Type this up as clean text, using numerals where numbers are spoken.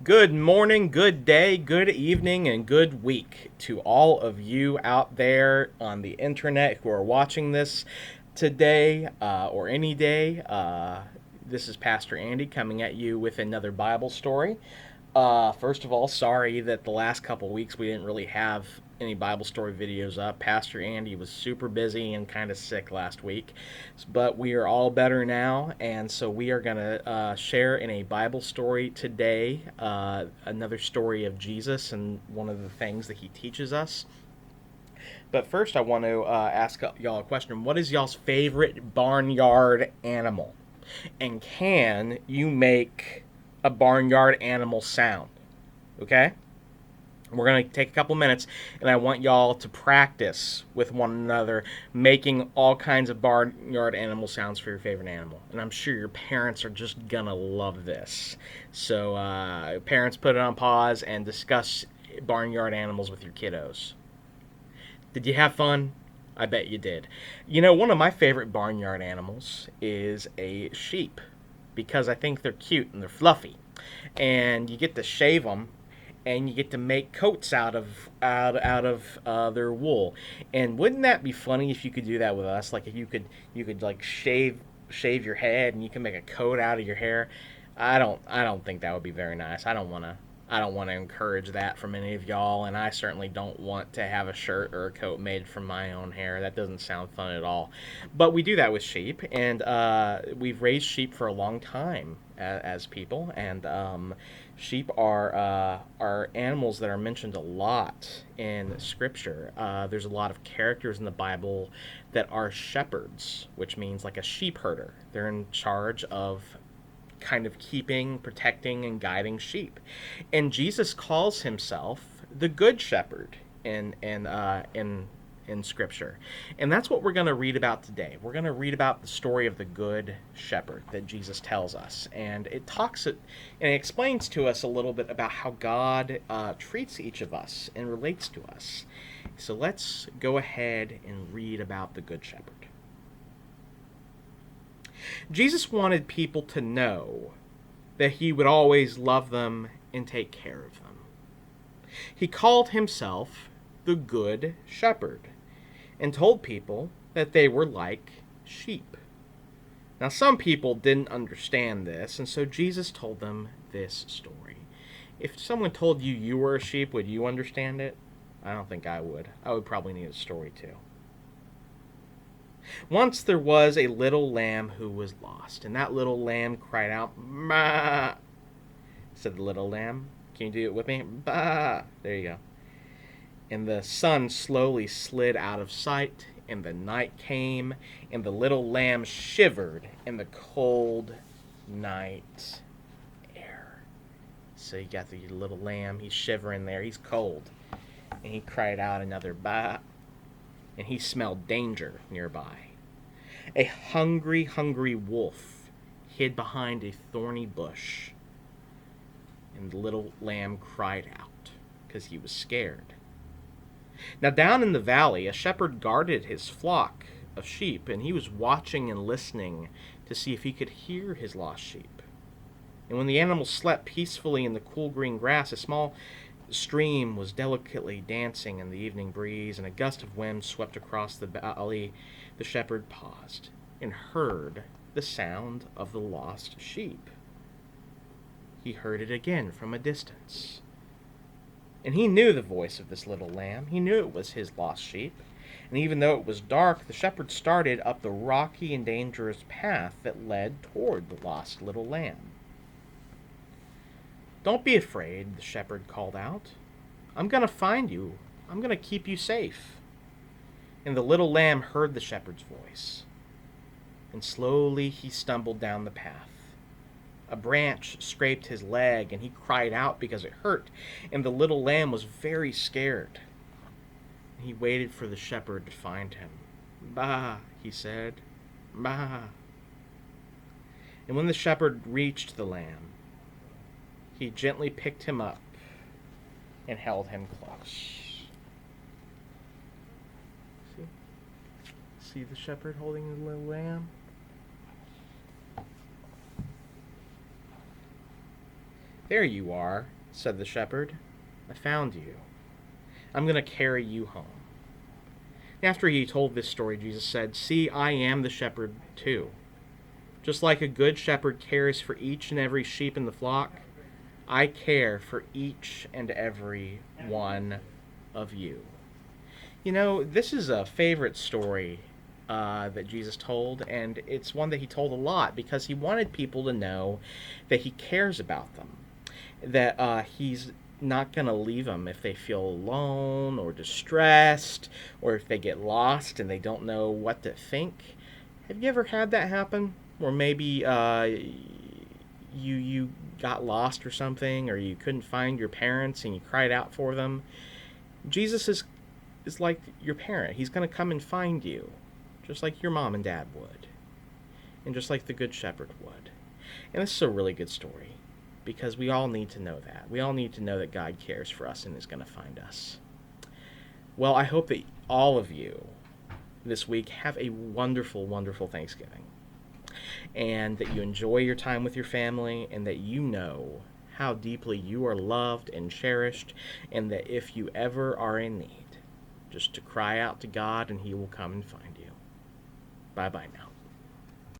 Good morning, good day, good evening, and good week to all of you out there on the internet who are watching this today or any day. This is Pastor Andy coming at you with another Bible story. First of all, sorry that the last couple weeks we didn't really have any Bible story videos up. Pastor Andy was super busy and kind of sick last week, but we are all better now, and so we are going to share in a Bible story today, another story of Jesus and one of the things that he teaches us. But first, I want to ask y'all a question. What is y'all's favorite barnyard animal? And can you make a barnyard animal sound? Okay? We're going to take a couple minutes, and I want y'all to practice with one another making all kinds of barnyard animal sounds for your favorite animal. And I'm sure your parents are just going to love this. So, parents, put it on pause and discuss barnyard animals with your kiddos. Did you have fun? I bet you did. You know, one of my favorite barnyard animals is a sheep because I think they're cute and they're fluffy. And you get to shave them and you get to make coats out of their wool. And wouldn't that be funny if you could do that with us? Like if you could like shave your head and you can make a coat out of your hair. I don't think that would be very nice. I don't want to encourage that from any of y'all, and I certainly don't want to have a shirt or a coat made from my own hair. That doesn't sound fun at all. But we do that with sheep, and we've raised sheep for a long time as people, and sheep are animals that are mentioned a lot in Scripture. There's a lot of characters in the Bible that are shepherds, which means like a sheep herder. They're in charge of kind of keeping, protecting, and guiding sheep. And Jesus calls himself the Good Shepherd in Scripture, and that's what we're going to read about today. We're going to read about the story of the Good Shepherd that Jesus tells us, and it explains to us a little bit about how God treats each of us and relates to us. So let's go ahead and read about the Good Shepherd. Jesus wanted people to know that he would always love them and take care of them. He called himself the Good Shepherd and told people that they were like sheep. Now, some people didn't understand this, and so Jesus told them this story. If someone told you you were a sheep, would you understand it? I don't think I would. I would probably need a story too. Once there was a little lamb who was lost, and that little lamb cried out, "Bah!" said the little lamb. Can you do it with me? Bah! There you go. And the sun slowly slid out of sight, and the night came, and the little lamb shivered in the cold night air. So you got the little lamb, he's shivering there, he's cold. And he cried out another bah, and he smelled danger nearby. A hungry, hungry wolf hid behind a thorny bush, and the little lamb cried out because he was scared. Now, down in the valley, a shepherd guarded his flock of sheep, and he was watching and listening to see if he could hear his lost sheep. And when the animals slept peacefully in the cool green grass, a small stream was delicately dancing in the evening breeze, and a gust of wind swept across the valley. The shepherd paused and heard the sound of the lost sheep. He heard it again from a distance. And he knew the voice of this little lamb. He knew it was his lost sheep. And even though it was dark, the shepherd started up the rocky and dangerous path that led toward the lost little lamb. "Don't be afraid," the shepherd called out. "I'm going to find you. I'm going to keep you safe." And the little lamb heard the shepherd's voice. And slowly he stumbled down the path. A branch scraped his leg, and he cried out because it hurt, and the little lamb was very scared. He waited for the shepherd to find him. "Bah," he said, "bah." And when the shepherd reached the lamb, he gently picked him up and held him close. See the shepherd holding the little lamb? "There you are," said the shepherd. "I found you. I'm going to carry you home." After he told this story, Jesus said, "See, I am the shepherd too. Just like a good shepherd cares for each and every sheep in the flock, I care for each and every one of you." You know, this is a favorite story that Jesus told, and it's one that he told a lot because he wanted people to know that he cares about them, that he's not going to leave them if they feel alone or distressed or if they get lost and they don't know what to think. Have you ever had that happen? Or maybe you got lost or something, or you couldn't find your parents and you cried out for them. Jesus is like your parent. He's going to come and find you, just like your mom and dad would, and just like the Good Shepherd would. And this is a really good story because we all need to know that. We all need to know that God cares for us and is going to find us. Well, I hope that all of you this week have a wonderful, wonderful Thanksgiving, and that you enjoy your time with your family, and that you know how deeply you are loved and cherished, and that if you ever are in need, just to cry out to God and he will come and find you. Bye-bye now.